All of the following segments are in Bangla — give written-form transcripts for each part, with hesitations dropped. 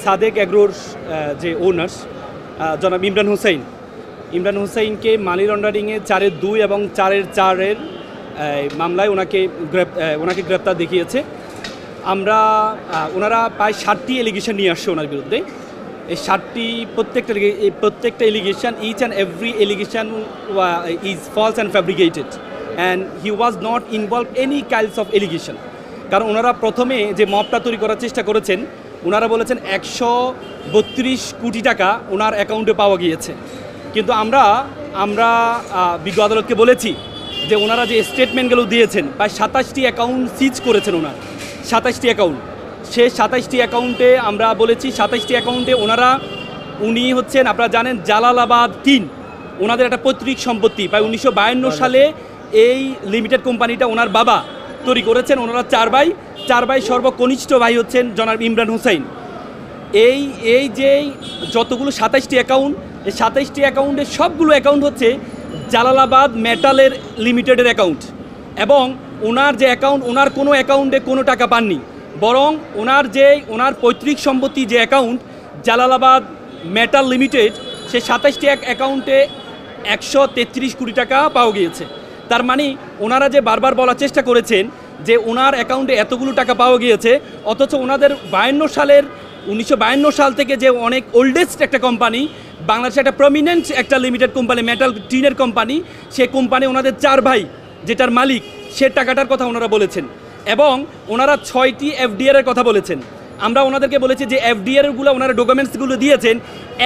সাদেক এগ্রোর যে ওনার্স জনাব ইমরান হুসাইনকে মানি লন্ডারিংয়ে 4-2 এবং 4-4 মামলায় ওনাকে গ্রেপ্তার দেখিয়েছে। ওনারা প্রায় 60টি এলিগেশন নিয়ে আসছে ওনার বিরুদ্ধে। এই 60টি প্রত্যেকটা allegation, each and every allegation is false and fabricated and he was not involve any kinds of allegation. কারণ ওনারা প্রথমে যে মবটা তৈরি করার চেষ্টা করেছেন, ওনারা বলেছেন 132 কোটি টাকা ওনার অ্যাকাউন্টে পাওয়া গিয়েছে। কিন্তু আমরা বিজ্ঞ আদালতকে বলেছি যে ওনারা যে স্টেটমেন্টগুলো দিয়েছেন, প্রায় 27টি অ্যাকাউন্ট সিজ করেছেন ওনার, 27টি অ্যাকাউন্ট। সে 27টি অ্যাকাউন্টে আমরা বলেছি 27টি অ্যাকাউন্টে উনি হচ্ছেন, আপনারা জানেন জালালাবাদ 3 ওনাদের একটা পৈতৃক সম্পত্তি। প্রায় 1952 সালে এই লিমিটেড কোম্পানিটা ওনার বাবা তৈরি করেছেন। ওনারা 4 ভাই সর্বকনিষ্ঠ ভাই হচ্ছেন জনাব ইমরান হুসাইন। এই যে যতগুলো 27টি অ্যাকাউন্ট, এই 27টি অ্যাকাউন্টে সবগুলো অ্যাকাউন্ট হচ্ছে জালালাবাদ মেটালের লিমিটেডের অ্যাকাউন্ট। এবং ওনার যে অ্যাকাউন্ট, ওনার কোনো অ্যাকাউন্টে কোনো টাকা পাননি, বরং ওনার পৈতৃক সম্পত্তি যে অ্যাকাউন্ট জালালাবাদ মেটাল লিমিটেড, সে 27টি অ্যাকাউন্টে 133 কোটি টাকা পাওয়া গিয়েছে। তার মানে ওনারা যে বারবার বলার চেষ্টা করেছেন যে ওনার অ্যাকাউন্টে এতগুলো টাকা পাওয়া গিয়েছে, অথচ ওনাদের 1952 সাল থেকে যে অনেক ওল্ডেস্ট একটা কোম্পানি, বাংলাদেশে একটা প্রমিনেন্ট একটা লিমিটেড কোম্পানি, মেটাল টিনের কোম্পানি, সে কোম্পানি ওনাদের 4 ভাই যেটার মালিক, সে টাকাটার কথা ওনারা বলেছেন। এবং ওনারা 6টি এফডিআর কথা বলেছেন। আমরা ওনাদেরকে বলেছি যে এফডিআরগুলো ওনারা ডকুমেন্টসগুলো দিয়েছেন,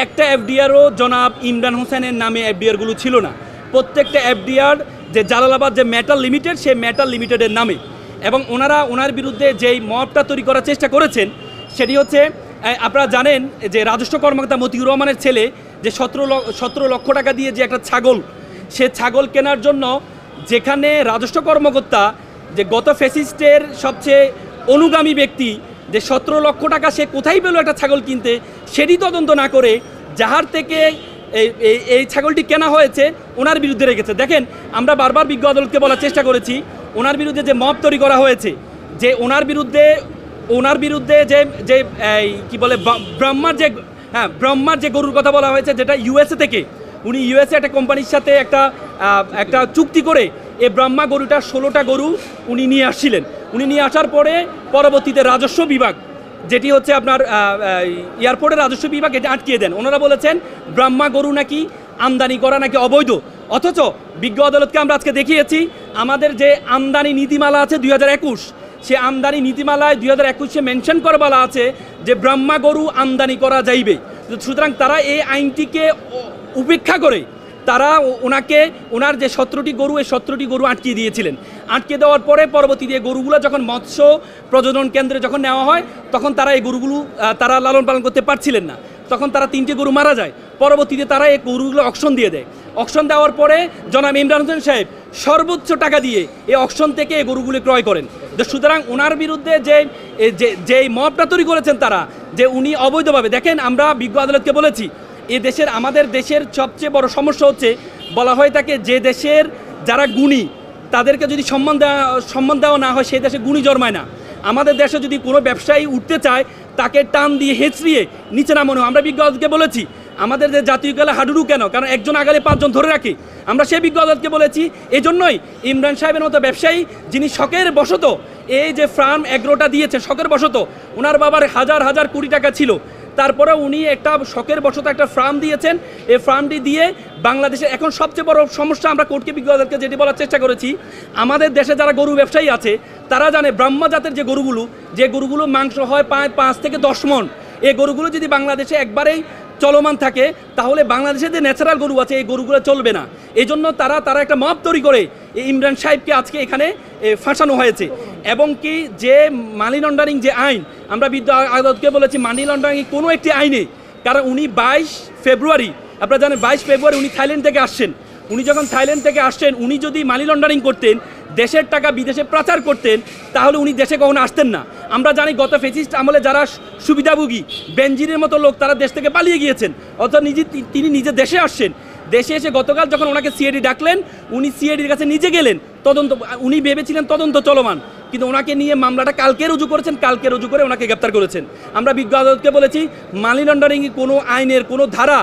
একটা এফডিআরও জনাব ইমরান হোসেনের নামে এফডিআরগুলো ছিল না। প্রত্যেকটা এফডিআর যে জালালাবাদ যে মেটাল লিমিটেড, সেই মেটাল লিমিটেডের নামে। এবং ওনার বিরুদ্ধে যেই মবটা তৈরি করার চেষ্টা করেছেন, সেটি হচ্ছে, আপনারা জানেন যে রাজস্ব কর্মকর্তা মতিউর রহমানের ছেলে যে 17 লক্ষ টাকা দিয়ে যে একটা ছাগল, সে ছাগল কেনার জন্য, যেখানে রাজস্ব কর্মকর্তা যে গত ফ্যাসিস্টের সবচেয়ে অনুগামী ব্যক্তি, যে 17 লক্ষ টাকা সে কোথায় পেল একটা ছাগল কিনতে, সেটি তদন্ত না করে যাহার থেকে এই ছাগলটি কেনা হয়েছে ওনার বিরুদ্ধে রেখেছে। দেখেন, আমরা বারবার বিজ্ঞ আদালতকে বলার চেষ্টা করেছি, ওনার বিরুদ্ধে যে মব তৈরি করা হয়েছে, যে ওনার বিরুদ্ধে যে কি বলে ব্রহ্মার যে গরুর কথা বলা হয়েছে, যেটা ইউএসএ থেকে, উনি ইউএসএ একটা কোম্পানির সাথে একটা চুক্তি করে এই ব্রহ্মা গরুটা 16টা গরু উনি নিয়ে আসছিলেন। উনি নিয়ে আসার পরে পরবর্তীতে রাজস্ব বিভাগ, যেটি হচ্ছে আপনার এয়ারপোর্টের রাজস্ব বিভাগ, এটা আটকিয়ে দেন। ওনারা বলেছেন ব্রহ্মা গরু নাকি আমদানি করা নাকি অবৈধ। অথচ বিজ্ঞ আদালতকে আমরা আজকে দেখিয়েছি আমাদের যে আমদানি নীতিমালা আছে 2021, সে আমদানি নীতিমালায় 2021-এ মেনশন করে বলা আছে যে ব্রহ্মা গরু আমদানি করা যাইবে। সুতরাং তারা এই আইনটিকে উপেক্ষা করে তারা ওনার যে 17টি গরু, এই 17টি গরু আটকিয়ে দিয়েছিলেন। আটকে দেওয়ার পরে পরবর্তীতে গরুগুলো যখন মৎস্য প্রজনন কেন্দ্রে যখন নেওয়া হয়, তখন তারা এই গরুগুলো তারা লালন পালন করতে পারছিলেন না। তখন তারা 3টি গরু মারা যায়। পরবর্তীতে তারা এই গরুগুলো অকশন দিয়ে দেয়। অকশন দেওয়ার পরে জনাব ইমরান হোসেন সাহেব সর্বোচ্চ টাকা দিয়ে এই অকশন থেকে এই গরুগুলি ক্রয় করেন। সুতরাং ওনার বিরুদ্ধে যে মবটা তৈরি করেছেন তারা, যে উনি অবৈধভাবে, দেখেন, আমরা বিজ্ঞ আদালতকে বলেছি আমাদের দেশের সবচেয়ে বড় সমস্যা হচ্ছে, বলা হয়ে থাকে যে দেশের যারা গুণী তাদেরকে যদি সম্মান দেওয়া না হয়, সেই দেশে গুণী জন্মায় না। আমাদের দেশে যদি কোনো ব্যবসায়ী উঠতে চায়, তাকে টান দিয়ে হেঁচড়িয়ে নিচে নামানো। আমরা বিজ্ঞ আদালতকে বলেছি আমাদের যে জাতীয় খেলা হাডুডু কেন, কারণ একজন আগালে 5 জন ধরে রাখে। আমরা সেই বিজ্ঞ আদালতকে বলেছি এজন্যই ইমরান সাহেবের মতো ব্যবসায়ী, যিনি শখের বশত এই যে ফার্ম এগ্রোটা দিয়েছে, শখের বশত ওনার বাবার হাজার কোটি টাকা ছিল, তারপরে উনি একটা শখের বশত একটা ফার্ম দিয়েছেন। এই ফার্মটি দিয়ে বাংলাদেশের এখন সবচেয়ে বড় সমস্যা, আমরা কোর্টকে বিজ্ঞ আদালতকে যেটি বলার চেষ্টা করেছি, আমাদের দেশে যারা গরু ব্যবসায়ী আছে তারা জানে ব্রহ্মা জাতের যে গরুগুলো মাংস হয় 5 থেকে 10 মণ, এই গরুগুলো যদি বাংলাদেশে একবারেই চলমান থাকে, তাহলে বাংলাদেশে যে ন্যাচারাল গরু আছে এই গরুগুলো চলবে না। এই জন্য তারা একটা মব তৈরি করে এই ইমরান সাহেবকে আজকে এখানে ফাঁসানো হয়েছে। এবং কি যে মানি লন্ডারিং যে আইন, আমরা বিজ্ঞ আদালতকে বলেছি মানি লন্ডারিং কোনো একটি আইনে, কারণ উনি 22 ফেব্রুয়ারি, আপনারা জানেন 22 ফেব্রুয়ারি উনি থাইল্যান্ড থেকে আসছেন। উনি যখন থাইল্যান্ড থেকে আসছেন, উনি যদি মানি লন্ডারিং করতেন, দেশের টাকা বিদেশে পাচার করতেন, তাহলে উনি দেশে কখনো আসতেন না। আমরা জানি গত ফ্যাসিস্ট আমলে যারা সুবিধাভোগী বেনজিরের মতো লোক, তারা দেশ থেকে পালিয়ে গিয়েছেন, অথচ তিনি নিজে দেশে আসছেন। দেশে এসে গতকাল যখন ওনাকে সিআইডি ডাকলেন, উনি সিআইডির কাছে নিজে গেলেন তদন্ত। উনি ভেবেছিলেন তদন্ত চলমান, কিন্তু ওনাকে নিয়ে মামলাটা কালকে রুজু করেছেন, কালকে রুজু করে ওনাকে গ্রেপ্তার করেছেন। আমরা বিজ্ঞ আদালতকে বলেছি মানি লন্ডারিং কোনো আইনের কোনো ধারা